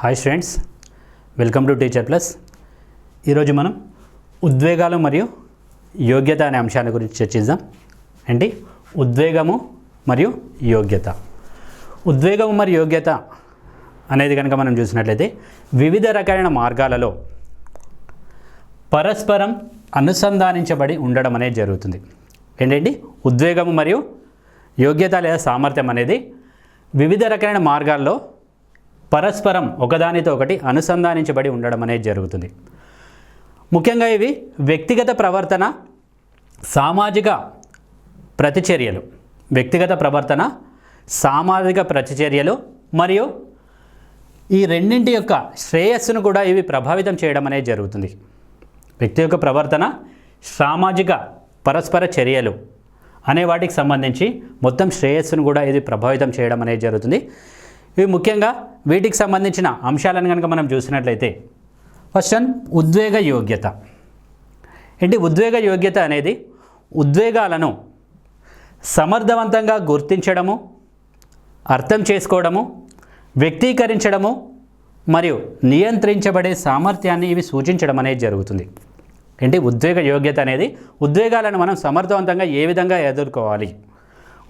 Hi students, welcome to teacher plus. ఈరోజు మనం ఉద్వేగాలు మరియు యోగ్యత అనే అంశాల గురించి చర్చిద్దాం. ఏంటి ఉద్వేగము మరియు యోగ్యత. ఉద్వేగము మరియు యోగ్యత అనేది కనుక మనం చూసినట్లయితే వివిధ రకాలైన మార్గాలలో పరస్పరం అనుసంధానించబడి ఉండడం అనేది జరుగుతుంది. ఏంటండి ఉద్వేగము మరియు యోగ్యత లేదా సామర్థ్యం అనేది వివిధ రకాలైన మార్గాల్లో పరస్పరం ఒకదానితో ఒకటి అనుసంధానించబడి ఉండడం అనేది జరుగుతుంది. ముఖ్యంగా ఇవి వ్యక్తిగత ప్రవర్తన, సామాజిక ప్రతిచర్యలు, సామాజిక ప్రతిచర్యలు మరియు ఈ రెండింటి యొక్క శ్రేయస్సును కూడా ఇవి ప్రభావితం చేయడం అనేది జరుగుతుంది. వ్యక్తి యొక్క ప్రవర్తన, సామాజిక పరస్పర చర్యలు అనే వాటికి సంబంధించి మొత్తం శ్రేయస్సును కూడా ఇది ప్రభావితం చేయడం అనేది జరుగుతుంది. ఇవి ముఖ్యంగా వీటికి సంబంధించిన అంశాలను కనుక మనం చూసినట్లయితే ఫస్ట్ ఉద్వేగ యోగ్యత. ఏంటి ఉద్వేగ యోగ్యత అనేది ఉద్వేగాలను సమర్థవంతంగా గుర్తించడము, అర్థం చేసుకోవడము, వ్యక్తీకరించడము మరియు నియంత్రించబడే సామర్థ్యాన్ని ఇవి సూచించడం అనేది జరుగుతుంది. ఏంటి ఉద్వేగ యోగ్యత అనేది ఉద్వేగాలను మనం సమర్థవంతంగా ఏ విధంగా ఎదుర్కోవాలి,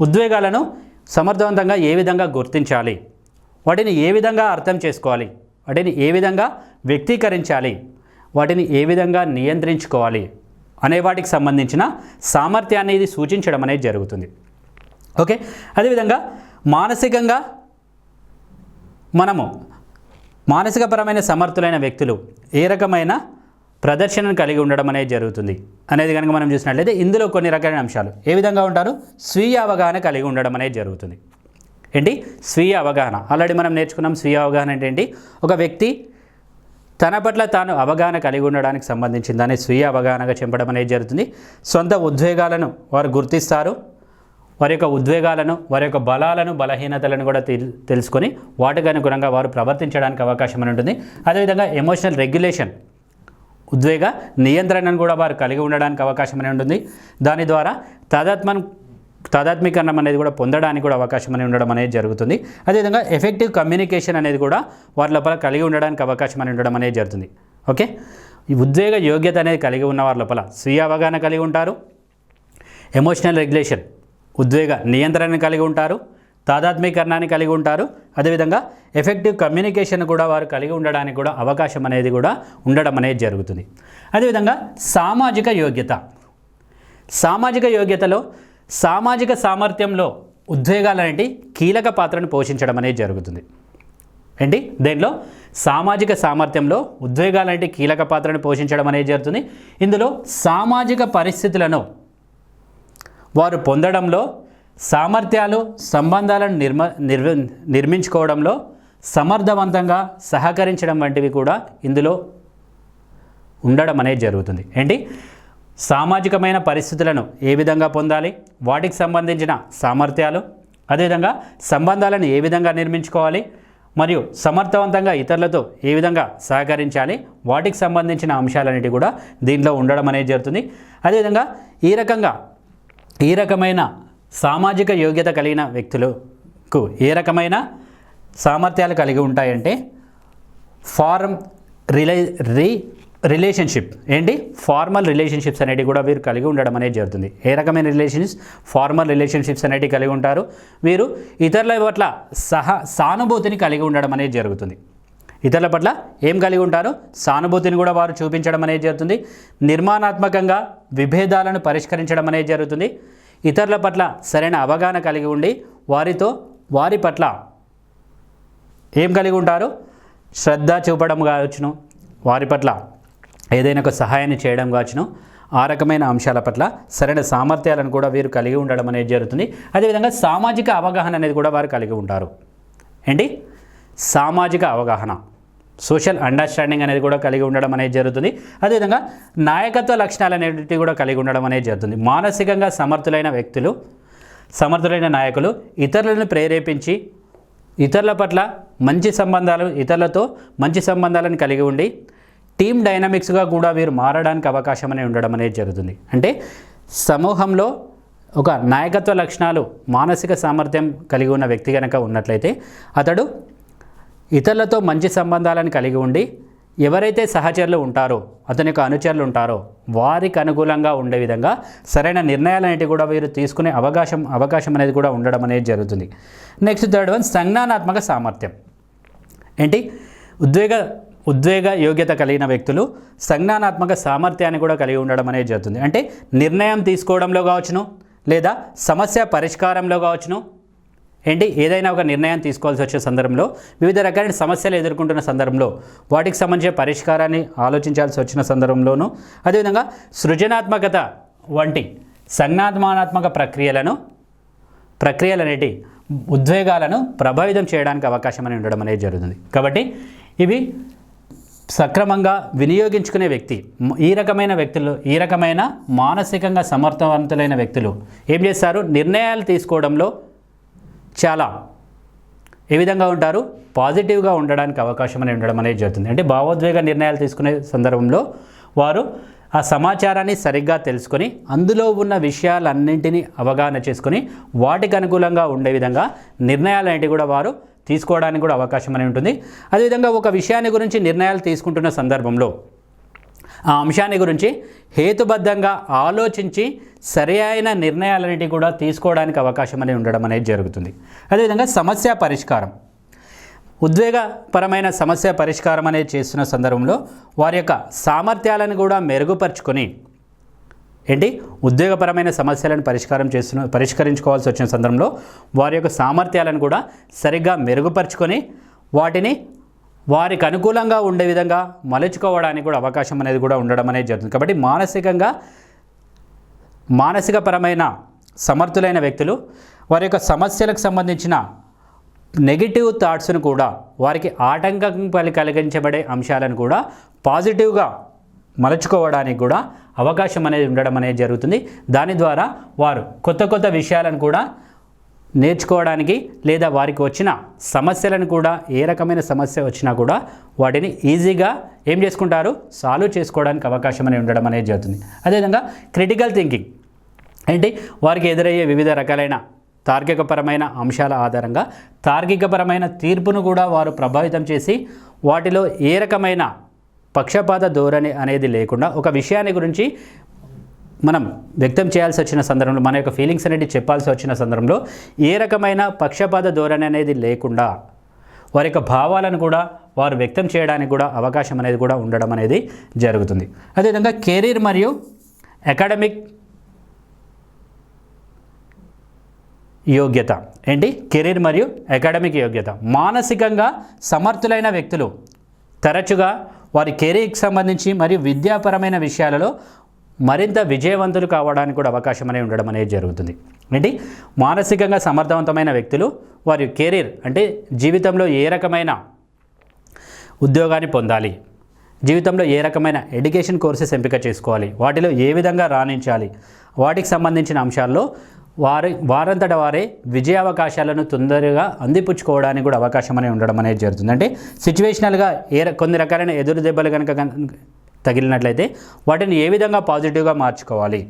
ఉద్వేగాలను సమర్థవంతంగా ఏ విధంగా గుర్తించాలి, వాటిని ఏ విధంగా అర్థం చేసుకోవాలి, వాటిని ఏ విధంగా వ్యక్తీకరించాలి, వాటిని ఏ విధంగా నియంత్రించుకోవాలి అనే వాటికి సంబంధించిన సామర్థ్యాన్ని ఇది సూచించడం అనేది జరుగుతుంది. ఓకే, అదేవిధంగా మానసికంగా మనము మానసికపరమైన సమర్థులైన వ్యక్తులు ఏ రకమైన ప్రదర్శనను కలిగి ఉండడం అనేది జరుగుతుంది అనేది కనుక మనం చూసినట్లయితే ఇందులో కొన్ని రకాలైన అంశాలు ఏ విధంగా ఉంటారు, స్వీయ అవగాహన కలిగి ఉండడం అనేది జరుగుతుంది. ఏంటి స్వీయ అవగాహన, ఆల్రెడీ మనం నేర్చుకున్నాం. స్వీయ అవగాహన అంటే ఏంటి, ఒక వ్యక్తి తన పట్ల తాను అవగాహన కలిగి ఉండడానికి సంబంధించిన దాన్ని స్వీయ అవగాహనగా చెప్పడం అనేది జరుగుతుంది. సొంత ఉద్వేగాలను వారు గుర్తిస్తారు, వారి యొక్క ఉద్వేగాలను, వారి యొక్క బలాలను, బలహీనతలను కూడా తెలుసుకొని వాటికి అనుగుణంగా వారు ప్రవర్తించడానికి అవకాశం అని ఉంటుంది. అదేవిధంగా ఎమోషనల్ రెగ్యులేషన్, ఉద్వేగ నియంత్రణను కూడా వారు కలిగి ఉండడానికి అవకాశం అని ఉంటుంది. దాని ద్వారా తాదాత్మీకరణం అనేది కూడా పొందడానికి కూడా అవకాశం అని ఉండడం అనేది జరుగుతుంది. అదేవిధంగా ఎఫెక్టివ్ కమ్యూనికేషన్ అనేది కూడా వారి లోపల కలిగి ఉండడానికి అవకాశం అని ఉండడం అనేది జరుగుతుంది. ఓకే, ఈ ఉద్వేగ యోగ్యత అనేది కలిగి ఉన్న వారి లోపల స్వీయ అవగాహన కలిగి ఉంటారు, ఎమోషనల్ రెగ్యులేషన్ ఉద్వేగ నియంత్రణను కలిగి ఉంటారు, తాదాత్మీకరణాన్ని కలిగి ఉంటారు, అదేవిధంగా ఎఫెక్టివ్ కమ్యూనికేషన్ కూడా వారు కలిగి ఉండడానికి కూడా అవకాశం అనేది కూడా ఉండడం అనేది జరుగుతుంది. అదేవిధంగా సామాజిక యోగ్యతలో సామాజిక సామర్థ్యంలో ఉద్వేగాలు అనేవి కీలక పాత్రను పోషించడం అనేది జరుగుతుంది. ఏంటి దేంట్లో సామాజిక సామర్థ్యంలో ఉద్వేగాలు అనేవి కీలక పాత్రను పోషించడం అనేది జరుగుతుంది. ఇందులో సామాజిక పరిస్థితులను వారు పొందడంలో, సామర్థ్యాలు, సంబంధాలను నిర్మించుకోవడంలో సమర్థవంతంగా సహకరించడం వంటివి కూడా ఇందులో ఉండడం అనేది జరుగుతుంది. ఏంటి సామాజికమైన పరిస్థితులను ఏ విధంగా పొందాలి, వాటికి సంబంధించిన సామర్థ్యాలు, అదేవిధంగా సంబంధాలను ఏ విధంగా నిర్మించుకోవాలి మరియు సమర్థవంతంగా ఇతరులతో ఏ విధంగా సహకరించాలి, వాటికి సంబంధించిన అంశాలన్నిటి కూడా దీంట్లో ఉండడం అనేది జరుగుతుంది. అదేవిధంగా ఈ రకమైన సామాజిక యోగ్యత కలిగిన వ్యక్తులకు ఏ రకమైన సామర్థ్యాలు కలిగి ఉంటాయంటే రిలేషన్షిప్, ఏంటి ఫార్మల్ రిలేషన్షిప్స్ అనేవి కూడా వీరు కలిగి ఉండడం అనేది జరుగుతుంది. ఏ రకమైన రిలేషన్షిప్స్, ఫార్మల్ రిలేషన్షిప్స్ అనేవి కలిగి ఉంటారు. వీరు ఇతరుల పట్ల సానుభూతిని కలిగి ఉండడం అనేది జరుగుతుంది. ఇతరుల పట్ల ఏం కలిగి ఉంటారు, సానుభూతిని కూడా వారు చూపించడం అనేది జరుగుతుంది. నిర్మాణాత్మకంగా విభేదాలను పరిష్కరించడం అనేది జరుగుతుంది. ఇతరుల పట్ల సరైన అవగాహన కలిగి ఉండి వారి పట్ల ఏం కలిగి ఉంటారు, శ్రద్ధ చూపడం కావచ్చును, వారి పట్ల ఏదైనా ఒక సహాయాన్ని చేయడం కావచ్చును, ఆ రకమైన అంశాల పట్ల సరైన సామర్థ్యాలను కూడా వీరు కలిగి ఉండడం అనేది జరుగుతుంది. అదేవిధంగా సామాజిక అవగాహన అనేది కూడా వారు కలిగి ఉంటారు. ఏంటి సామాజిక అవగాహన, సోషల్ అండర్స్టాండింగ్ అనేది కూడా కలిగి ఉండడం అనేది జరుగుతుంది. అదేవిధంగా నాయకత్వ లక్షణాలు అనేటివి కూడా కలిగి ఉండడం అనేది జరుగుతుంది. మానసికంగా సమర్థులైన వ్యక్తులు, సమర్థులైన నాయకులు ఇతరులను ప్రేరేపించి ఇతరుల పట్ల ఇతరులతో మంచి సంబంధాలను కలిగి ఉండి టీమ్ డైనమిక్స్గా కూడా వీరు మారడానికి అవకాశం అనేది ఉండడం అనేది జరుగుతుంది. అంటే సమూహంలో ఒక నాయకత్వ లక్షణాలు, మానసిక సామర్థ్యం కలిగి ఉన్న వ్యక్తి కనుక ఉన్నట్లయితే అతడు ఇతరులతో మంచి సంబంధాలను కలిగి ఉండి ఎవరైతే సహచరులు ఉంటారో అతని యొక్క అనుచరులు ఉంటారో వారికి అనుకూలంగా ఉండే విధంగా సరైన నిర్ణయాలు అనేవి కూడా వీరు తీసుకునే అవకాశం అనేది కూడా ఉండడం అనేది జరుగుతుంది. నెక్స్ట్ థర్డ్ వన్ సంజ్ఞానాత్మక సామర్థ్యం. ఏంటి? ఉద్వేగ యోగ్యత కలిగిన వ్యక్తులు సంజ్ఞానాత్మక సామర్థ్యాన్ని కూడా కలిగి ఉండడం అనేది జరుగుతుంది. అంటే నిర్ణయం తీసుకోవడంలో కావచ్చును, లేదా సమస్య పరిష్కారంలో కావచ్చును. ఏంటి? ఏదైనా ఒక నిర్ణయం తీసుకోవాల్సి వచ్చే సందర్భంలో, వివిధ రకాలైన సమస్యలు ఎదుర్కొంటున్న సందర్భంలో వాటికి సంబంధించిన పరిష్కారాన్ని ఆలోచించాల్సి వచ్చిన సందర్భంలోనూ, అదేవిధంగా సృజనాత్మకత వంటి సంజ్ఞానాత్మక ప్రక్రియలు అనేటి ఉద్వేగాలను ప్రభావితం చేయడానికి అవకాశం అని ఉండడం అనేది జరుగుతుంది. కాబట్టి ఇవి సక్రమంగా వినియోగించుకునే వ్యక్తి, ఈ రకమైన మానసికంగా సమర్థవంతులైన వ్యక్తులు ఏం చేస్తారు? నిర్ణయాలు తీసుకోవడంలో చాలా ఏ విధంగా ఉంటారు? పాజిటివ్గా ఉండడానికి అవకాశం అనేది ఉండడం అనేది జరుగుతుంది. అంటే భావోద్వేగ నిర్ణయాలు తీసుకునే సందర్భంలో వారు ఆ సమాచారాన్ని సరిగ్గా తెలుసుకొని అందులో ఉన్న విషయాలన్నింటినీ అవగాహన చేసుకొని వాటికి అనుకూలంగా ఉండే విధంగా నిర్ణయాలు అనేవి కూడా వారు తీసుకోవడానికి కూడా అవకాశం అనేది ఉంటుంది. అదేవిధంగా ఒక విషయాన్ని గురించి నిర్ణయాలు తీసుకుంటున్న సందర్భంలో ఆ అంశాన్ని గురించి హేతుబద్ధంగా ఆలోచించి సరి అయిన నిర్ణయాలన్నిటి కూడా తీసుకోవడానికి అవకాశం అనేది ఉండడం అనేది జరుగుతుంది. అదేవిధంగా సమస్య పరిష్కారం, ఉద్వేగపరమైన సమస్య పరిష్కారం అనేది చేస్తున్న సందర్భంలో వారి యొక్క సామర్థ్యాలను కూడా మెరుగుపరుచుకొని ఏంటి? ఉద్వేగపరమైన సమస్యలను పరిష్కరించుకోవాల్సి వచ్చిన సందర్భంలో వారి యొక్క సామర్థ్యాలను కూడా సరిగ్గా మెరుగుపరుచుకొని వాటిని వారికి అనుకూలంగా ఉండే విధంగా మలుచుకోవడానికి కూడా అవకాశం అనేది కూడా ఉండడం అనేది జరుగుతుంది. కాబట్టి మానసికపరమైన సమర్థులైన వ్యక్తులు వారి యొక్క సమస్యలకు సంబంధించిన నెగిటివ్ థాట్స్ను కూడా, వారికి ఆటంకం కలిగించబడే అంశాలను కూడా పాజిటివ్గా మలుచుకోవడానికి కూడా అవకాశం అనేది ఉండడం అనేది జరుగుతుంది. దాని ద్వారా వారు కొత్త విషయాలను కూడా నేర్చుకోవడానికి, లేదా వారికి వచ్చిన సమస్యలను కూడా, ఏ రకమైన సమస్య వచ్చినా కూడా వాటిని ఈజీగా ఏం చేసుకుంటారు? సాల్వ్ చేసుకోవడానికి అవకాశం అనేది ఉండడం అనేది జరుగుతుంది. అదేవిధంగా క్రిటికల్ థింకింగ్ ఏంటి? వారికి ఎదురయ్యే వివిధ రకాలైన తార్కికపరమైన అంశాల ఆధారంగా తార్కికపరమైన తీర్పును కూడా వారు ప్రభావితం చేసి వాటిలో ఏ రకమైన పక్షపాత ధోరణి అనేది లేకుండా ఒక విషయాన్ని గురించి మనం వ్యక్తం చేయాల్సి వచ్చిన సందర్భంలో, మన యొక్క ఫీలింగ్స్ అనేది చెప్పాల్సి వచ్చిన సందర్భంలో ఏ రకమైన పక్షపాత ధోరణి అనేది లేకుండా వారి యొక్క భావాలను కూడా వారు వ్యక్తం చేయడానికి కూడా అవకాశం అనేది కూడా ఉండడం అనేది జరుగుతుంది. అదేవిధంగా కెరీర్ మరియు అకాడమిక్ యోగ్యత ఏంటి? కెరీర్ మరియు అకాడమిక్ యోగ్యత. మానసికంగా సమర్థులైన వ్యక్తులు తరచుగా వారి కెరీర్కి సంబంధించి మరియు విద్యాపరమైన విషయాలలో మరింత విజయవంతులు కావడానికి కూడా అవకాశం అనేది ఉండడం అనేది జరుగుతుంది. ఏంటి? మానసికంగా సమర్థవంతమైన వ్యక్తులు వారి కెరీర్ అంటే జీవితంలో ఏ రకమైన ఉద్యోగాన్ని పొందాలి, జీవితంలో ఏ రకమైన ఎడ్యుకేషన్ కోర్సెస్ ఎంపిక చేసుకోవాలి, వాటిలో ఏ విధంగా రాణించాలి, వాటికి సంబంధించిన అంశాల్లో వారంతట వారే విజయావకాశాలను తొందరగా అందిపుచ్చుకోవడానికి కూడా అవకాశం అనేది ఉండడం అనేది జరుగుతుంది. అంటే సిచ్యువేషనల్గా కొన్ని రకాలైన ఎదురు దెబ్బలు కనుక తగిలినట్లయితే వాటిని ఏ విధంగా పాజిటివ్గా మార్చుకోవాలి,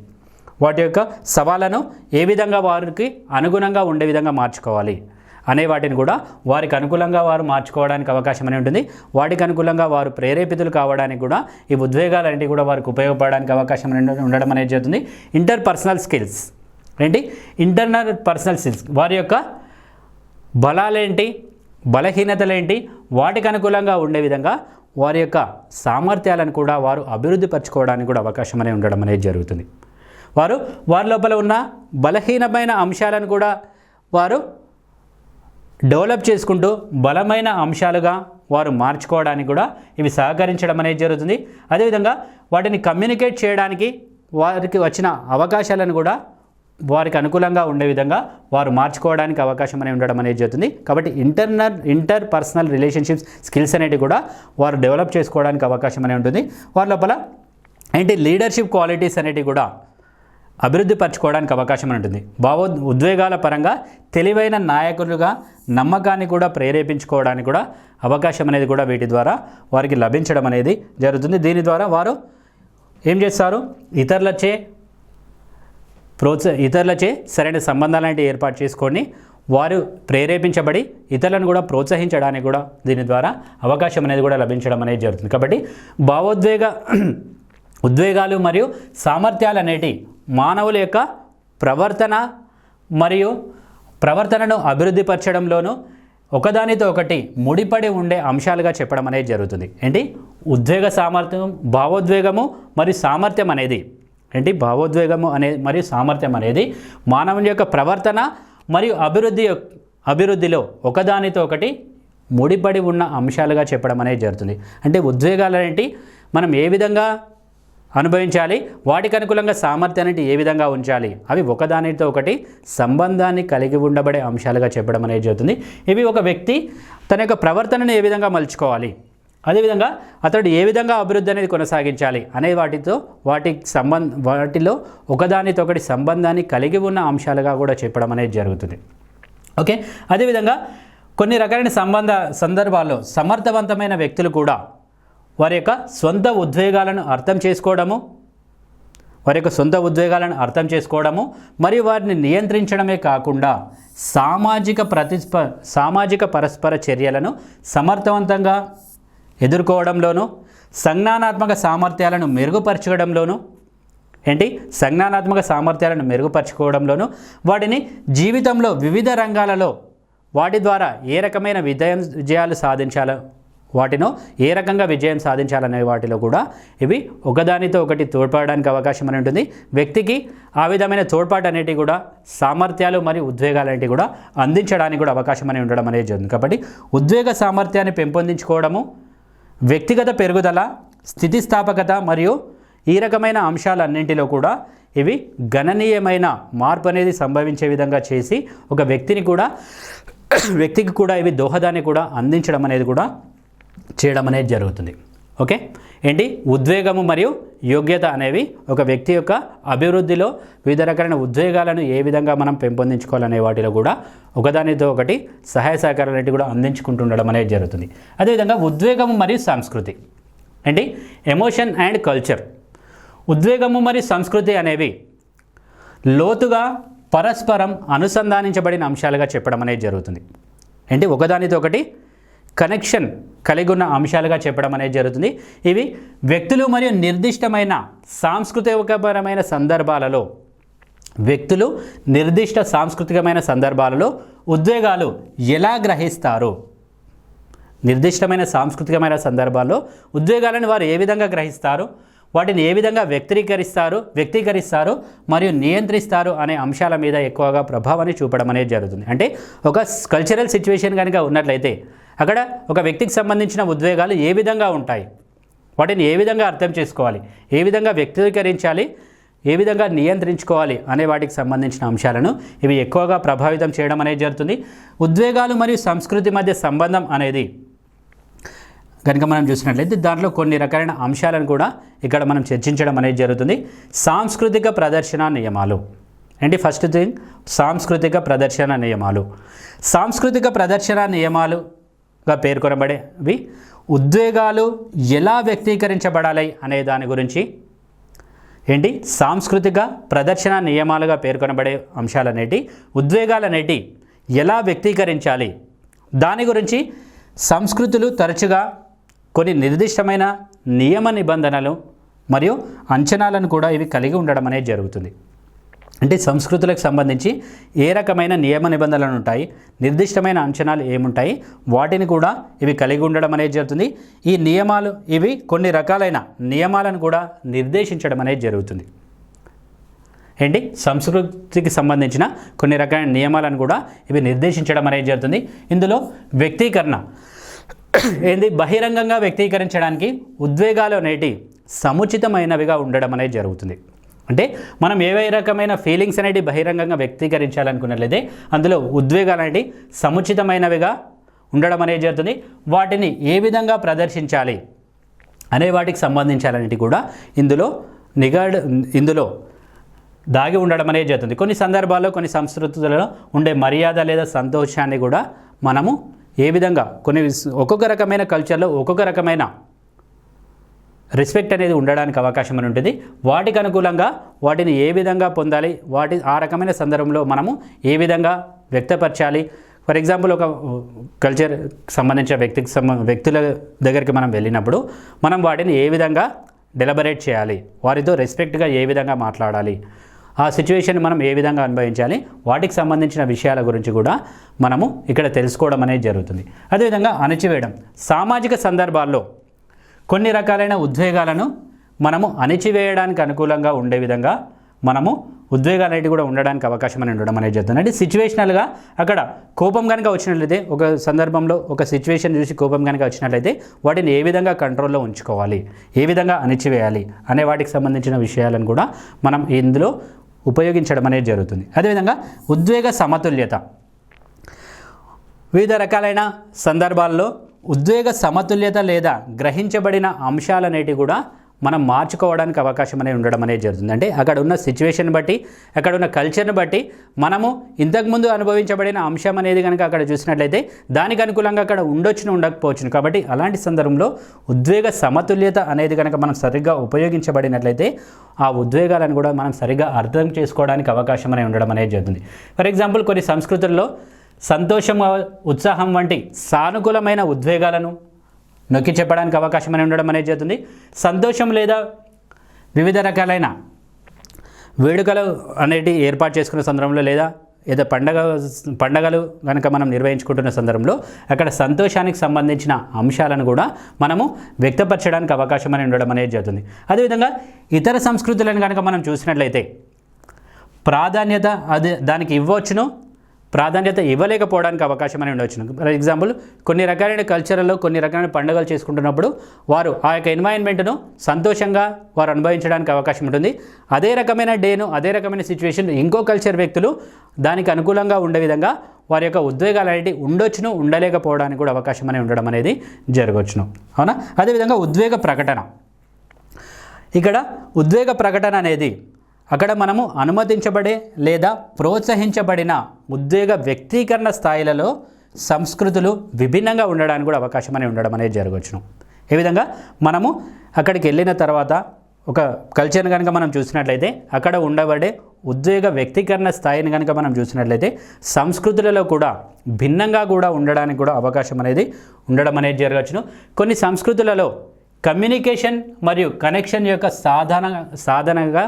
వాటి యొక్క సవాళ్ళను ఏ విధంగా వారికి అనుగుణంగా ఉండే విధంగా మార్చుకోవాలి అనే వాటిని కూడా వారికి అనుకూలంగా వారు మార్చుకోవడానికి అవకాశం అనేది ఉంటుంది. వాటికి అనుకూలంగా వారు ప్రేరేపితులు కావడానికి కూడా ఈ ఉద్వేగాలన్నింటినీ కూడా వారికి ఉపయోగపడడానికి అవకాశం ఉండడం అనేది జరుగుతుంది. ఇంటర్పర్సనల్ స్కిల్స్ ఏంటి? ఇంటర్నల్ పర్సనల్ స్కిల్స్, వారి యొక్క బలాలేంటి, బలహీనతలేంటి, వాటికి అనుకూలంగా ఉండే విధంగా వారి యొక్క సామర్థ్యాలను కూడా వారు అభివృద్ధి పరచుకోవడానికి కూడా అవకాశం అనేది ఉండడం అనేది జరుగుతుంది. వారి లోపల ఉన్న బలహీనమైన అంశాలను కూడా వారు డెవలప్ చేసుకుంటూ బలమైన అంశాలుగా వారు మార్చుకోవడానికి కూడా ఇవి సహకరించడం అనేది జరుగుతుంది. అదేవిధంగా వాటిని కమ్యూనికేట్ చేయడానికి వారికి వచ్చిన అవకాశాలను కూడా వారికి అనుకూలంగా ఉండే విధంగా వారు మార్చుకోవడానికి అవకాశం అనేది ఉండడం అనేది జరుగుతుంది. కాబట్టి ఇంటర్పర్సనల్ రిలేషన్షిప్స్ స్కిల్స్ అనేవి కూడా వారు డెవలప్ చేసుకోవడానికి అవకాశం అనేది ఉంటుంది. వారి లోపల ఏంటి? లీడర్షిప్ క్వాలిటీస్ అనేవి కూడా అభివృద్ధి పరచుకోవడానికి అవకాశం ఉంటుంది. ఉద్వేగాల పరంగా తెలివైన నాయకులుగా నమ్మకాన్ని కూడా ప్రేరేపించుకోవడానికి కూడా అవకాశం అనేది కూడా వీటి ద్వారా వారికి లభించడం అనేది జరుగుతుంది. దీని ద్వారా వారు ఏం చేస్తారు? ఇతరులచే సరైన సంబంధాలు ఏర్పాటు చేసుకొని వారు ప్రేరేపించబడి ఇతరులను కూడా ప్రోత్సహించడానికి కూడా దీని ద్వారా అవకాశం అనేది కూడా లభించడం అనేది జరుగుతుంది. కాబట్టి ఉద్వేగాలు మరియు సామర్థ్యాలు అనేటి మానవుల యొక్క ప్రవర్తనను అభివృద్ధిపరచడంలోనూ ఒకదానితో ఒకటి ముడిపడి ఉండే అంశాలుగా చెప్పడం అనేది జరుగుతుంది. ఏంటి ఉద్వేగ సామర్థ్యం, భావోద్వేగము మరియు సామర్థ్యం అనేది మరియు సామర్థ్యం అనేది మానవుని యొక్క ప్రవర్తన మరియు అభివృద్ధిలో ఒకదానితో ఒకటి ముడిపడి ఉన్న అంశాలుగా చెప్పడం అనేది జరుగుతుంది. అంటే ఉద్వేగాలు అనేటి మనం ఏ విధంగా అనుభవించాలి, వాటికి అనుకూలంగా సామర్థ్యాన్ని ఏ విధంగా ఉంచాలి, అవి ఒకదానితో ఒకటి సంబంధాన్ని కలిగి ఉండబడే అంశాలుగా చెప్పడం అనేది జరుగుతుంది. ఇవి ఒక వ్యక్తి తన యొక్క ప్రవర్తనను ఏ విధంగా మలుచుకోవాలి, అదేవిధంగా అతడు ఏ విధంగా అభివృద్ధి అనేది కొనసాగించాలి అనే వాటిలో ఒకదానితో ఒకటి సంబంధాన్ని కలిగి ఉన్న అంశాలుగా కూడా చెప్పడం అనేది జరుగుతుంది. ఓకే, అదేవిధంగా కొన్ని రకాలైన సందర్భాల్లో సమర్థవంతమైన వ్యక్తులు కూడా వారి యొక్క సొంత ఉద్వేగాలను అర్థం చేసుకోవడము మరియు వారిని నియంత్రించడమే కాకుండా సామాజిక పరస్పర చర్యలను సమర్థవంతంగా ఎదుర్కోవడంలోనూ సంజ్ఞానాత్మక సామర్థ్యాలను మెరుగుపరచుకోవడంలోనూ వాటిని జీవితంలో వివిధ రంగాలలో వాటి ద్వారా ఏ రకమైన ఏ రకంగా విజయం సాధించాలనే వాటిలో కూడా ఇవి ఒకదానితో ఒకటి తోడ్పడడానికి అవకాశం అని ఉంటుంది. వ్యక్తికి ఆ విధమైన తోడ్పాటు అనేటివి కూడా సామర్థ్యాలు మరియు ఉద్వేగాలు అనేటివి కూడా అందించడానికి కూడా అవకాశం అని ఉండడం అనేది జరుగుతుంది. కాబట్టి ఉద్వేగ సామర్థ్యాన్ని పెంపొందించుకోవడము, వ్యక్తిగత పెరుగుదల, స్థితిస్థాపకత మరియు ఈ రకమైన అంశాలన్నింటిలో కూడా ఇవి గణనీయమైన మార్పు అనేది సంభవించే విధంగా చేసి ఒక వ్యక్తికి కూడా ఇవి దోహదాన్ని కూడా అందించడం అనేది కూడా చేయడం అనేది జరుగుతుంది. ఓకే, ఏంటి ఉద్వేగము మరియు యోగ్యత అనేవి ఒక వ్యక్తి యొక్క అభివృద్ధిలో వివిధ రకాలైన ఉద్వేగాలను ఏ విధంగా మనం పెంపొందించుకోవాలనే వాటిలో కూడా ఒకదానితో ఒకటి సహాయ సహకారాలు అనేవి కూడా అందించుకుంటుండడం అనేది జరుగుతుంది. అదేవిధంగా ఉద్వేగము మరియు సంస్కృతి, ఏంటి ఎమోషన్ అండ్ కల్చర్. ఉద్వేగము మరియు సంస్కృతి అనేవి లోతుగా పరస్పరం అనుసంధానించబడిన అంశాలుగా చెప్పడం అనేది జరుగుతుంది. ఏంటి ఒకదానితో ఒకటి కనెక్షన్ కలిగి ఉన్న అంశాలుగా చెప్పడం అనేది జరుగుతుంది. ఇవి వ్యక్తులు మరియు నిర్దిష్ట సాంస్కృతికమైన సందర్భాలలో ఉద్వేగాలు ఎలా గ్రహిస్తారు, నిర్దిష్టమైన సాంస్కృతికమైన సందర్భాల్లో ఉద్వేగాలను వారు ఏ విధంగా గ్రహిస్తారు, వాటిని ఏ విధంగా వ్యక్తీకరిస్తారు మరియు నియంత్రిస్తారు అనే అంశాల మీద ఎక్కువగా ప్రభావాన్ని చూపడం అనేది జరుగుతుంది. అంటే ఒక కల్చరల్ సిచ్యువేషన్ కనుక ఉన్నట్లయితే అక్కడ ఒక వ్యక్తికి సంబంధించిన ఉద్వేగాలు ఏ విధంగా ఉంటాయి, వాటిని ఏ విధంగా అర్థం చేసుకోవాలి, ఏ విధంగా వ్యక్తీకరించాలి, ఏ విధంగా నియంత్రించుకోవాలి అనే వాటికి సంబంధించిన అంశాలను ఇవి ఎక్కువగా ప్రభావితం చేయడం అనేది జరుగుతుంది. ఉద్వేగాలు మరియు సంస్కృతి మధ్య సంబంధం అనేది కనుక మనం చూసినట్లయితే దాంట్లో కొన్ని రకాలైన అంశాలను కూడా ఇక్కడ మనం చర్చించడం అనేది జరుగుతుంది. సాంస్కృతిక ప్రదర్శన నియమాలు. ఏంటి ఫస్ట్ థింగ్, సాంస్కృతిక ప్రదర్శన నియమాలుగా పేర్కొనబడేవి ఉద్వేగాలు ఎలా వ్యక్తీకరించబడాలి అనే దాని గురించి, ఏంటి సాంస్కృతిక ప్రదర్శన నియమాలుగా పేర్కొనబడే అంశాలనేటి ఉద్వేగాలనేటి ఎలా వ్యక్తీకరించాలి దాని గురించి సంస్కృతులు తరచుగా కొన్ని నిర్దిష్టమైన నియమ నిబంధనలు మరియు అంచనాలను కూడా ఇవి కలిగి ఉండడం అనేది జరుగుతుంది. అంటే సంస్కృతులకు సంబంధించి ఏ రకమైన నియమ నిబంధనలు ఉంటాయి, నిర్దిష్టమైన అంచనాలు ఏముంటాయి, వాటిని కూడా ఇవి కలిగి ఉండడం అనేది జరుగుతుంది. ఈ నియమాలు ఇవి కొన్ని రకాలైన నియమాలను కూడా నిర్దేశించడం అనేది జరుగుతుంది. ఏంటి సంస్కృతికి సంబంధించిన కొన్ని రకాలైన నియమాలను కూడా ఇవి నిర్దేశించడం అనేది జరుగుతుంది. ఇందులో వ్యక్తీకరణ ఏంది బహిరంగంగా వ్యక్తీకరించడానికి ఉద్వేగాలు అనేటి సముచితమైనవిగా ఉండడం అనేది జరుగుతుంది. అంటే మనం ఏ రకమైన ఫీలింగ్స్ అనేవి బహిరంగంగా వ్యక్తీకరించాలనుకున్నట్లయితే అందులో ఉద్వేగాలు అనేవి సముచితమైనవిగా ఉండడం అనేది జరుగుతుంది. వాటిని ఏ విధంగా ప్రదర్శించాలి అనే వాటికి సంబంధించాలనేది కూడా ఇందులో దాగి ఉండడం అనేది జరుగుతుంది. కొన్ని సందర్భాల్లో కొన్ని సంస్కృతులలో ఉండే మర్యాద లేదా సంతోషాన్ని కూడా మనము ఏ విధంగా ఒక్కొక్క రకమైన కల్చర్లో ఒక్కొక్క రకమైన రెస్పెక్ట్ అనేది ఉండడానికి అవకాశం అని ఉంటుంది. వాటికి అనుకూలంగా వాటిని ఏ విధంగా పొందాలి, ఆ రకమైన సందర్భంలో మనము ఏ విధంగా వ్యక్తపరచాలి. ఫర్ ఎగ్జాంపుల్ ఒక కల్చర్ సంబంధించిన వ్యక్తుల దగ్గరికి మనం వెళ్ళినప్పుడు మనం వాటిని ఏ విధంగా డెలిబరేట్ చేయాలి, వారితో రెస్పెక్ట్గా ఏ విధంగా మాట్లాడాలి, ఆ సిచ్యువేషన్ మనం ఏ విధంగా అనుభవించాలి, వాటికి సంబంధించిన విషయాల గురించి కూడా మనము ఇక్కడ తెలుసుకోవడం అనేది జరుగుతుంది. అదేవిధంగా అణచివేయడం. సామాజిక సందర్భాల్లో కొన్ని రకాలైన ఉద్వేగాలను మనము అణచివేయడానికి అనుకూలంగా ఉండే విధంగా మనము ఉద్వేగాలు అనేవి కూడా ఉండడానికి అవకాశం అని ఉండడం అనేది జరుగుతుంది. అంటే సిచ్యువేషనల్గా అక్కడ కోపం కనుక వచ్చినట్లయితే, ఒక సందర్భంలో ఒక సిచ్యువేషన్ చూసి కోపం కనుక వచ్చినట్లయితే వాటిని ఏ విధంగా కంట్రోల్లో ఉంచుకోవాలి, ఏ విధంగా అణచివేయాలి అనే వాటికి సంబంధించిన విషయాలను కూడా మనం ఇందులో ఉపయోగించడం అనేది జరుగుతుంది. అదేవిధంగా ఉద్వేగ సమతుల్యత. వివిధ రకాలైన సందర్భాల్లో ఉద్వేగ సమతుల్యత లేదా గ్రహించబడిన అంశాలనేటివి కూడా మనం మార్చుకోవడానికి అవకాశం అనేది ఉండడం అనేది జరుగుతుంది. అంటే అక్కడ ఉన్న సిచ్యువేషన్ బట్టి, అక్కడ ఉన్న కల్చర్ని బట్టి మనము ఇంతకుముందు అనుభవించబడిన అంశం అనేది కనుక అక్కడ చూసినట్లయితే దానికి అనుకూలంగా అక్కడ ఉండకపోవచ్చును. కాబట్టి అలాంటి సందర్భంలో ఉద్వేగ సమతుల్యత అనేది కనుక మనం సరిగ్గా ఉపయోగించబడినట్లయితే ఆ ఉద్వేగాలను కూడా మనం సరిగ్గా అర్థం చేసుకోవడానికి అవకాశం అనేది ఉండడం అనేది జరుగుతుంది. ఫర్ ఎగ్జాంపుల్ కొన్ని సంస్కృతుల్లో సంతోషం, ఉత్సాహం వంటి సానుకూలమైన ఉద్వేగాలను నొక్కి చెప్పడానికి అవకాశం అని ఉండడం అనేది జరుగుతుంది. సంతోషం లేదా వివిధ రకాలైన వేడుకలు అనేటివి ఏర్పాటు చేసుకున్న సందర్భంలో లేదా ఏదో పండగలు కనుక మనం నిర్వహించుకుంటున్న సందర్భంలో అక్కడ సంతోషానికి సంబంధించిన అంశాలను కూడా మనము వ్యక్తపరచడానికి అవకాశం అని ఉండడం అనేది జరుగుతుంది. అదేవిధంగా ఇతర సంస్కృతులను కనుక మనం చూసినట్లయితే ప్రాధాన్యత దానికి ఇవ్వచ్చును, ప్రాధాన్యత ఇవ్వలేకపోవడానికి అవకాశం అని ఉండవచ్చును. ఫర్ ఎగ్జాంపుల్ కొన్ని రకాలైన కల్చర్లో కొన్ని రకాలైన పండుగలు చేసుకుంటున్నప్పుడు వారు ఆ యొక్క ఎన్వైరన్మెంట్ను సంతోషంగా వారు అనుభవించడానికి అవకాశం ఉంటుంది. అదే రకమైన డేను, అదే రకమైన సిచ్యువేషన్ ఇంకో కల్చర్ వ్యక్తులు దానికి అనుకూలంగా ఉండే విధంగా వారి యొక్క ఉద్వేగాలు అనేవి ఉండొచ్చును, ఉండలేకపోవడానికి కూడా అవకాశం అని ఉండడం అనేది జరగవచ్చును. అవునా? అదేవిధంగా ఉద్వేగ ప్రకటన. ఇక్కడ ఉద్వేగ ప్రకటన అనేది అక్కడ మనము అనుమతించబడే లేదా ప్రోత్సహించబడిన ఉద్వేగ వ్యక్తీకరణ స్థాయిలలో సంస్కృతులు విభిన్నంగా ఉండడానికి కూడా అవకాశం అని ఉండడం అనేది జరగవచ్చును. ఏ విధంగా మనము అక్కడికి వెళ్ళిన తర్వాత ఒక కల్చర్ని కనుక మనం చూసినట్లయితే అక్కడ ఉండబడే ఉద్వేగ వ్యక్తీకరణ స్థాయిని కనుక మనం చూసినట్లయితే సంస్కృతులలో కూడా భిన్నంగా కూడా ఉండడానికి కూడా అవకాశం అనేది ఉండడం అనేది జరగవచ్చును. కొన్ని సంస్కృతులలో కమ్యూనికేషన్ మరియు కనెక్షన్ యొక్క సాధనగా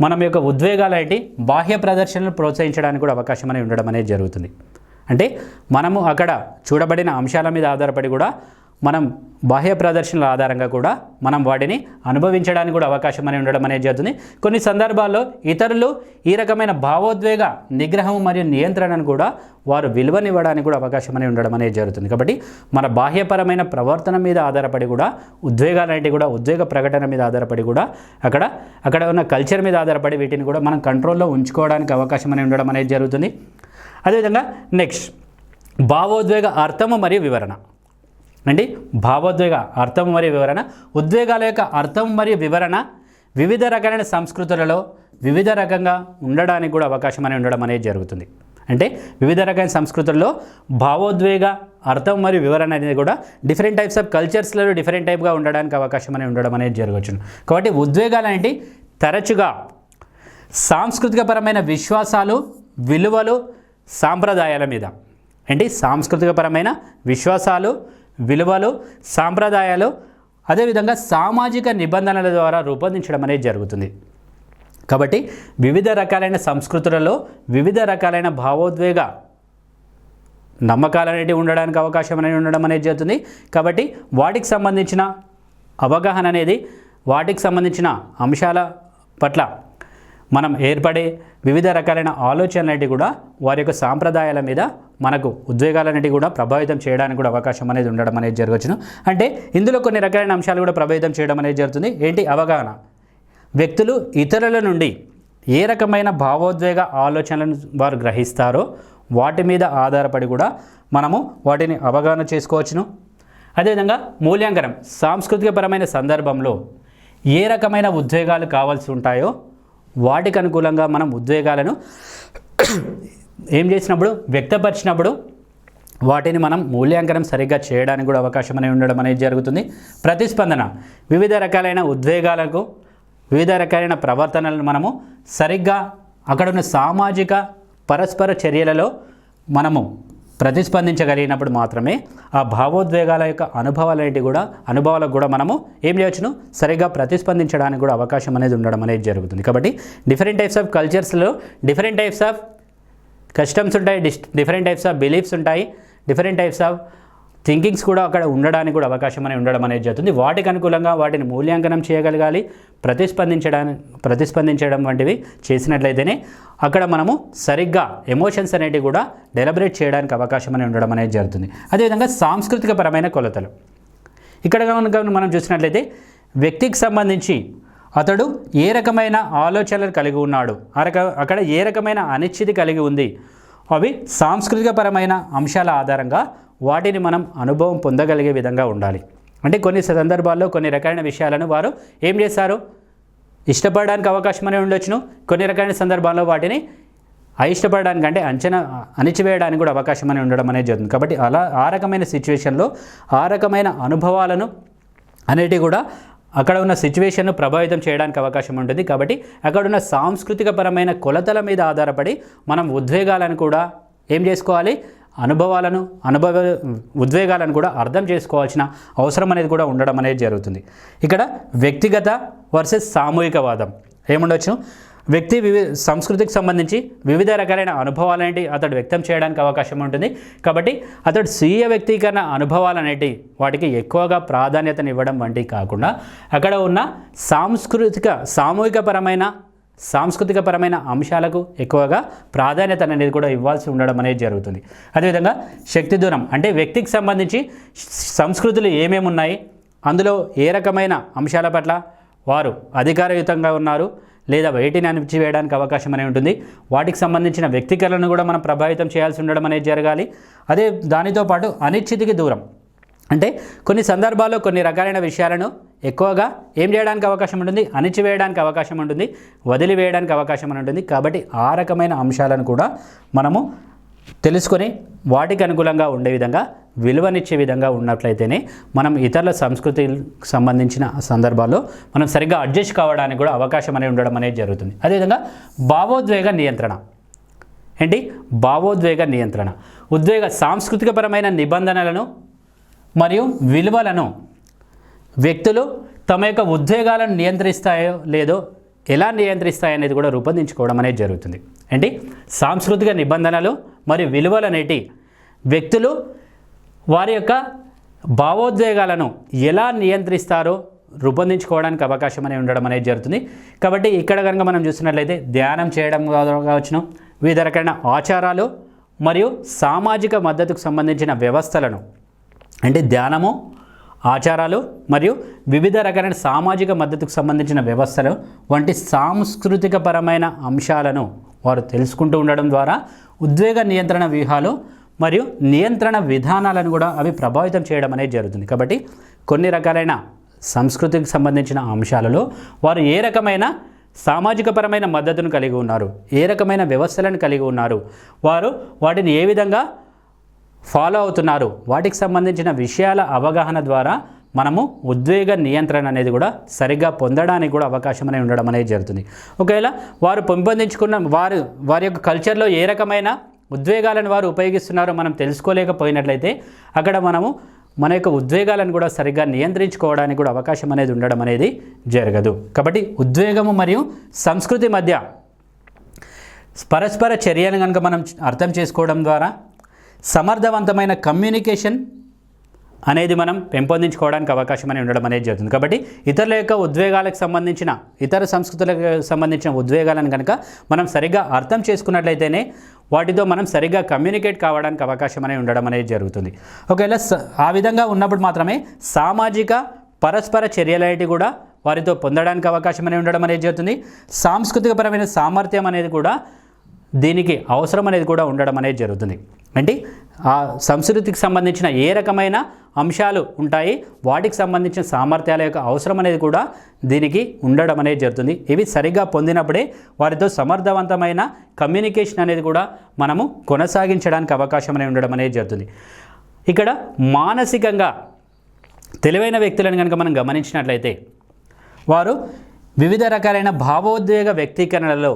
మనం యొక్క ఉద్వేగాలైతే బాహ్య ప్రదర్శనలు ప్రోత్సహించడానికి కూడా అవకాశం అనేది ఉండడం అనేది జరుగుతుంది. అంటే మనము అక్కడ చూడబడిన అంశాల మీద ఆధారపడి కూడా మనం బాహ్య ప్రదర్శనల ఆధారంగా కూడా మనం వాటిని అనుభవించడానికి కూడా అవకాశం అనేది ఉండడం అనేది జరుగుతుంది. కొన్ని సందర్భాల్లో ఇతరులు ఈ రకమైన భావోద్వేగ నిగ్రహం మరియు నియంత్రణను కూడా వారు విలువనివ్వడానికి కూడా అవకాశం అనేది ఉండడం అనేది జరుగుతుంది. కాబట్టి మన బాహ్యపరమైన ప్రవర్తన మీద ఆధారపడి కూడా ఉద్వేగాలంటే కూడా ఉద్వేగ ప్రకటన మీద ఆధారపడి కూడా అక్కడ ఉన్న కల్చర్ మీద ఆధారపడి వీటిని కూడా మనం కంట్రోల్లో ఉంచుకోవడానికి అవకాశం అనేది ఉండడం అనేది జరుగుతుంది. అదేవిధంగా నెక్స్ట్ భావోద్వేగ అర్థము మరియు వివరణ. అంటే భావోద్వేగ అర్థం మరియు వివరణ, ఉద్వేగాల యొక్క అర్థం మరియు వివరణ వివిధ రకాలైన సంస్కృతులలో వివిధ రకంగా ఉండడానికి కూడా అవకాశం అనేది ఉండడం అనేది జరుగుతుంది. అంటే వివిధ రకాల సంస్కృతుల్లో భావోద్వేగ అర్థం మరియు వివరణ అనేది కూడా డిఫరెంట్ టైప్స్ ఆఫ్ కల్చర్స్లలో డిఫరెంట్ టైప్గా ఉండడానికి అవకాశం అనేది ఉండడం అనేది జరగవచ్చు. కాబట్టి ఉద్వేగాలు అనేవి తరచుగా సాంస్కృతికపరమైన విశ్వాసాలు, విలువలు, సాంప్రదాయాల మీద, అంటే సాంస్కృతికపరమైన విశ్వాసాలు, విలువలు, సాంప్రదాయాలు, అదేవిధంగా సామాజిక నిబంధనల ద్వారా రూపొందించడం అనేది జరుగుతుంది. కాబట్టి వివిధ రకాలైన సంస్కృతులలో వివిధ రకాలైన భావోద్వేగ నమ్మకాలు అనేవి ఉండడానికి అవకాశం అనేది ఉండడం అనేది జరుగుతుంది. కాబట్టి వాటికి సంబంధించిన అవగాహన అనేది, వాటికి సంబంధించిన అంశాల పట్ల మనం ఏర్పడే వివిధ రకాలైన ఆలోచనలు అనేవి కూడా వారి యొక్క సాంప్రదాయాల మీద మనకు ఉద్వేగాలన్నిటి కూడా ప్రభావితం చేయడానికి కూడా అవకాశం అనేది ఉండడం అనేది జరగవచ్చును. అంటే ఇందులో కొన్ని రకాలైన అంశాలు కూడా ప్రభావితం చేయడం అనేది జరుగుతుంది. ఏంటి? అవగాహన. వ్యక్తులు ఇతరుల నుండి ఏ రకమైన భావోద్వేగ ఆలోచనలను వారు గ్రహిస్తారో వాటి మీద ఆధారపడి కూడా మనము వాటిని అవగాహన చేసుకోవచ్చును. అదేవిధంగా మూల్యాంకనం. సాంస్కృతికపరమైన సందర్భంలో ఏ రకమైన ఉద్వేగాలు కావాల్సి ఉంటాయో వాటికి అనుకూలంగా మనం ఉద్వేగాలను ఏం చేసినప్పుడు, వ్యక్తపరిచినప్పుడు వాటిని మనం మూల్యాంకనం సరిగ్గా చేయడానికి కూడా అవకాశం అనేది ఉండడం అనేది జరుగుతుంది. ప్రతిస్పందన. వివిధ రకాలైన ఉద్వేగాలకు వివిధ రకాలైన ప్రవర్తనలను మనము సరిగ్గా అక్కడున్న సామాజిక పరస్పర చర్యలలో మనము ప్రతిస్పందించగలిగినప్పుడు మాత్రమే ఆ భావోద్వేగాల యొక్క అనుభవాలకు కూడా మనము ఏం చేయవచ్చును, సరిగ్గా ప్రతిస్పందించడానికి కూడా అవకాశం అనేది ఉండడం అనేది జరుగుతుంది. కాబట్టి డిఫరెంట్ టైప్స్ ఆఫ్ కల్చర్స్లో డిఫరెంట్ టైప్స్ ఆఫ్ కస్టమ్స్ ఉంటాయి, డిఫరెంట్ టైప్స్ ఆఫ్ బిలీఫ్స్ ఉంటాయి, డిఫరెంట్ టైప్స్ ఆఫ్ థింకింగ్స్ కూడా అక్కడ ఉండడానికి కూడా అవకాశం అనేది ఉండడం అనేది జరుగుతుంది. వాటికి అనుకూలంగా వాటిని మూల్యాంకనం చేయగలగాలి, ప్రతిస్పందించడం వంటివి చేసినట్లయితేనే అక్కడ మనము సరిగ్గా ఎమోషన్స్ అనేటివి కూడా డెలిబరేట్ చేయడానికి అవకాశం అనేది ఉండడం అనేది జరుగుతుంది. అదేవిధంగా సాంస్కృతిక పరమైన కొలతలు ఇక్కడ కనుక మనం చూసినట్లయితే వ్యక్తికి సంబంధించి అతడు ఏ రకమైన ఆలోచనలు కలిగి ఉన్నాడు, అక్కడ ఏ రకమైన అనిశ్చితి కలిగి ఉంది, అవి సాంస్కృతిక పరమైన అంశాల ఆధారంగా వాటిని మనం అనుభవం పొందగలిగే విధంగా ఉండాలి. అంటే కొన్ని సందర్భాల్లో కొన్ని రకాలైన విషయాలను వారు ఏం చేస్తారు, ఇష్టపడడానికి అవకాశం అనేది ఉండొచ్చును, కొన్ని రకాలైన సందర్భాల్లో వాటిని అయిష్టపడడానికి అంటే అణిచివేయడానికి కూడా అవకాశం అనేది ఉండడం అనేది జరుగుతుంది. కాబట్టి ఆ రకమైన సిచ్యువేషన్లో ఆ రకమైన అనుభవాలను అనేటివి కూడా అక్కడ ఉన్న సిచ్యువేషన్ను ప్రభావితం చేయడానికి అవకాశం ఉంటుంది. కాబట్టి అక్కడ ఉన్న సాంస్కృతిక పరమైన కొలతల మీద ఆధారపడి మనం ఉద్వేగాలను కూడా ఏం చేసుకోవాలి, ఉద్వేగాలను కూడా అర్థం చేసుకోవాల్సిన అవసరం అనేది కూడా ఉండడం అనేది జరుగుతుంది. ఇక్కడ వ్యక్తిగత వర్సెస్ సామూహికవాదం ఏముండొచ్చు, వ్యక్తి సంస్కృతికి సంబంధించి వివిధ రకాలైన అనుభవాలనేటి అతడు వ్యక్తం చేయడానికి అవకాశం ఉంటుంది. కాబట్టి అతడు స్వీయ వ్యక్తీకరణ అనుభవాలనేటి వాటికి ఎక్కువగా ప్రాధాన్యతనివ్వడం వంటివి కాకుండా అక్కడ ఉన్న సాంస్కృతిక పరమైన అంశాలకు ఎక్కువగా ప్రాధాన్యత అనేది కూడా ఇవ్వాల్సి ఉండడం అనేది జరుగుతుంది. అదేవిధంగా శక్తి దూరం అంటే వ్యక్తికి సంబంధించి సంస్కృతులు ఏమేమి ఉన్నాయి, అందులో ఏ రకమైన అంశాల పట్ల వారు అధికారయుతంగా ఉన్నారు లేదా వేటిని అణిచివేయడానికి అవకాశం అనేది ఉంటుంది, వాటికి సంబంధించిన వ్యక్తీకరణను కూడా మనం ప్రభావితం చేయాల్సి ఉండడం అనేది జరగాలి. అదే దానితో పాటు అనిశ్చితికి దూరం అంటే కొన్ని సందర్భాల్లో కొన్ని రకాలైన విషయాలను ఎక్కువగా ఏం చేయడానికి అవకాశం ఉంటుంది, అణిచివేయడానికి అవకాశం ఉంటుంది, వదిలివేయడానికి అవకాశం ఉంటుంది. కాబట్టి ఆ రకమైన అంశాలను కూడా మనము తెలుసుకొని వాటికి అనుకూలంగా ఉండే విధంగా విలువనిచ్చే విధంగా ఉన్నట్లయితేనే మనం ఇతరుల సంస్కృతికి సంబంధించిన సందర్భాల్లో మనం సరిగ్గా అడ్జస్ట్ కావడానికి కూడా అవకాశం అనేది ఉండడం అనేది జరుగుతుంది. అదేవిధంగా భావోద్వేగ నియంత్రణ ఏంటి, భావోద్వేగ నియంత్రణ సాంస్కృతికపరమైన నిబంధనలను మరియు విలువలను వ్యక్తులు తమ యొక్క ఉద్వేగాలను నియంత్రిస్తాయో లేదో ఎలా నియంత్రిస్తాయనేది కూడా రూపొందించుకోవడం అనేది జరుగుతుంది. ఏంటి, సాంస్కృతిక నిబంధనలు మరియు విలువలు అనేటి వ్యక్తులు వారి యొక్క భావోద్వేగాలను ఎలా నియంత్రిస్తారో రూపొందించుకోవడానికి అవకాశం అనేది ఉండడం అనేది జరుగుతుంది. కాబట్టి ఇక్కడ కనుక మనం చూసినట్లయితే ధ్యానం చేయడం కావచ్చును, వివిధ రకాలైన ఆచారాలు మరియు సామాజిక మద్దతుకు సంబంధించిన వ్యవస్థలను అంటే ధ్యానము, ఆచారాలు మరియు వివిధ రకాలైన సామాజిక మద్దతుకు సంబంధించిన వ్యవస్థలు వంటి సాంస్కృతిక పరమైన అంశాలను వారు తెలుసుకుంటూ ఉండడం ద్వారా ఉద్వేగ నియంత్రణ వ్యూహాలు మరియు నియంత్రణ విధానాలను కూడా అవి ప్రభావితం చేయడం అనేది జరుగుతుంది. కాబట్టి కొన్ని రకాలైన సంస్కృతికి సంబంధించిన అంశాలలో వారు ఏ రకమైన సామాజిక పరమైన మద్దతును కలిగి ఉన్నారు, ఏ రకమైన వ్యవస్థలను కలిగి ఉన్నారు, వారు వాటిని ఏ విధంగా ఫాలో అవుతున్నారు, వాటికి సంబంధించిన విషయాల అవగాహన ద్వారా మనము ఉద్వేగ నియంత్రణ అనేది కూడా సరిగ్గా పొందడానికి కూడా అవకాశం అనేది ఉండడం అనేది జరుగుతుంది. ఒకవేళ వారు పెంపొందించుకున్న వారి యొక్క కల్చర్లో ఏ రకమైన ఉద్వేగాలను వారు ఉపయోగిస్తున్నారో మనం తెలుసుకోలేకపోయినట్లయితే అక్కడ మనము మన యొక్క ఉద్వేగాలను కూడా సరిగ్గా నియంత్రించుకోవడానికి కూడా అవకాశం అనేది ఉండడం అనేది జరగదు. కాబట్టి ఉద్వేగము మరియు సంస్కృతి మధ్య పరస్పర చర్యలను కనుక మనం అర్థం చేసుకోవడం ద్వారా సమర్థవంతమైన కమ్యూనికేషన్ అనేది మనం పెంపొందించుకోవడానికి అవకాశం అనేది ఉండడం అనేది జరుగుతుంది. కాబట్టి ఇతరుల యొక్క ఉద్వేగాలకు సంబంధించిన ఇతర సంస్కృతులకు సంబంధించిన ఉద్వేగాలను కనుక మనం సరిగ్గా అర్థం చేసుకున్నట్లయితేనే వాటితో మనం సరిగ్గా కమ్యూనికేట్ కావడానికి అవకాశం అనేది ఉండడం అనేది జరుగుతుంది. ఒకవేళ ఆ విధంగా ఉన్నప్పుడు మాత్రమే సామాజిక పరస్పర చర్యలనేవి కూడా వారితో పొందడానికి అవకాశం అనేది ఉండడం అనేది జరుగుతుంది. సాంస్కృతికపరమైన సామర్థ్యం అనేది కూడా దీనికి అవసరం అనేది కూడా ఉండడం అనేది జరుగుతుంది. అంటే ఆ సంస్కృతికి సంబంధించిన ఏ రకమైన అంశాలు ఉంటాయి, వాటికి సంబంధించిన సామర్థ్యాల యొక్క అవసరం అనేది కూడా దీనికి ఉండడం అనేది జరుగుతుంది. ఇవి సరిగ్గా పొందినప్పుడే వారితో సమర్థవంతమైన కమ్యూనికేషన్ అనేది కూడా మనము కొనసాగించడానికి అవకాశం అనేది ఉండడం అనేది జరుగుతుంది. ఇక్కడ మానసికంగా తెలివైన వ్యక్తులను కనుక మనం గమనించినట్లయితే వారు వివిధ రకాలైన భావోద్వేగ వ్యక్తీకరణలలో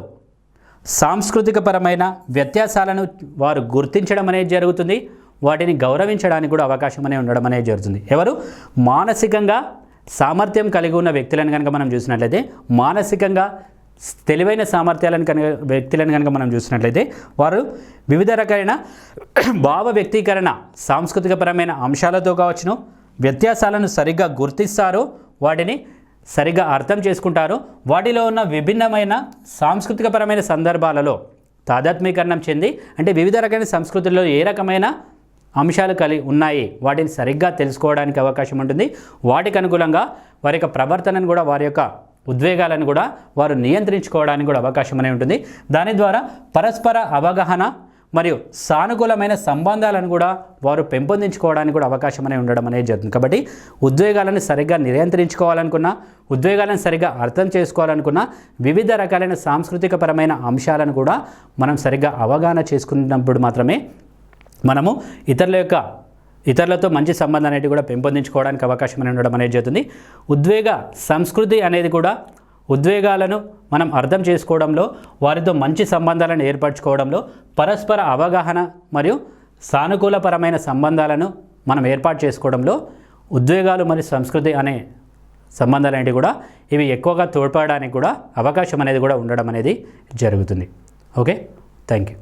సాంస్కృతికపరమైన వ్యత్యాసాలను వారు గుర్తించడం అనేది జరుగుతుంది, వాటిని గౌరవించడానికి కూడా అవకాశం అనేది ఉండడం అనేది జరుగుతుంది. ఎవరు మానసికంగా సామర్థ్యం కలిగి ఉన్న వ్యక్తులను కనుక మనం చూసినట్లయితే, మానసికంగా తెలివైన సామర్థ్యాలను వ్యక్తులను కనుక మనం చూసినట్లయితే వారు వివిధ రకాలైన భావ వ్యక్తీకరణ సాంస్కృతికపరమైన అంశాలతో కావచ్చును వ్యత్యాసాలను సరిగ్గా గుర్తిస్తారు, వాటిని సరిగ్గా అర్థం చేసుకుంటారు, వాటిలో ఉన్న విభిన్నమైన సాంస్కృతికపరమైన సందర్భాలలో తాదాత్మీకరణం చెంది అంటే వివిధ రకాల సంస్కృతుల్లో ఏ రకమైన అంశాలు కలిగి ఉన్నాయి వాటిని సరిగ్గా తెలుసుకోవడానికి అవకాశం ఉంటుంది. వాటికి అనుగుణంగా వారి యొక్క ప్రవర్తనను కూడా వారి యొక్క ఉద్వేగాలను కూడా వారు నియంత్రించుకోవడానికి కూడా అవకాశం అనేది ఉంటుంది. దాని ద్వారా పరస్పర అవగాహన మరియు సానుకూలమైన సంబంధాలను కూడా వారు పెంపొందించుకోవడానికి కూడా అవకాశం అనేది ఉండడం అనేది జరుగుతుంది. కాబట్టి ఉద్వేగాలను సరిగ్గా నియంత్రించుకోవాలనుకున్నా, ఉద్వేగాలను సరిగ్గా అర్థం చేసుకోవాలనుకున్నా, వివిధ రకాలైన సాంస్కృతికపరమైన అంశాలను కూడా మనం సరిగ్గా అవగాహన చేసుకున్నప్పుడు మాత్రమే మనము ఇతరులతో మంచి సంబంధం అనేది కూడా పెంపొందించుకోవడానికి అవకాశం అనేది ఉండడం అనేది జరుగుతుంది. ఉద్వేగ సంస్కృతి అనేది కూడా ఉద్వేగాలను మనం అర్థం చేసుకోవడంలో, వారితో మంచి సంబంధాలను ఏర్పరచుకోవడంలో, పరస్పర అవగాహన మరియు సానుకూలపరమైన సంబంధాలను మనం ఏర్పాటు చేసుకోవడంలో ఉద్వేగాలు మరియు సంస్కృతి అనే సంబంధాలు అనేవి కూడా ఇవి ఎక్కువగా తోడ్పడడానికి కూడా అవకాశం అనేది కూడా ఉండడం అనేది జరుగుతుంది. Okay, thank you.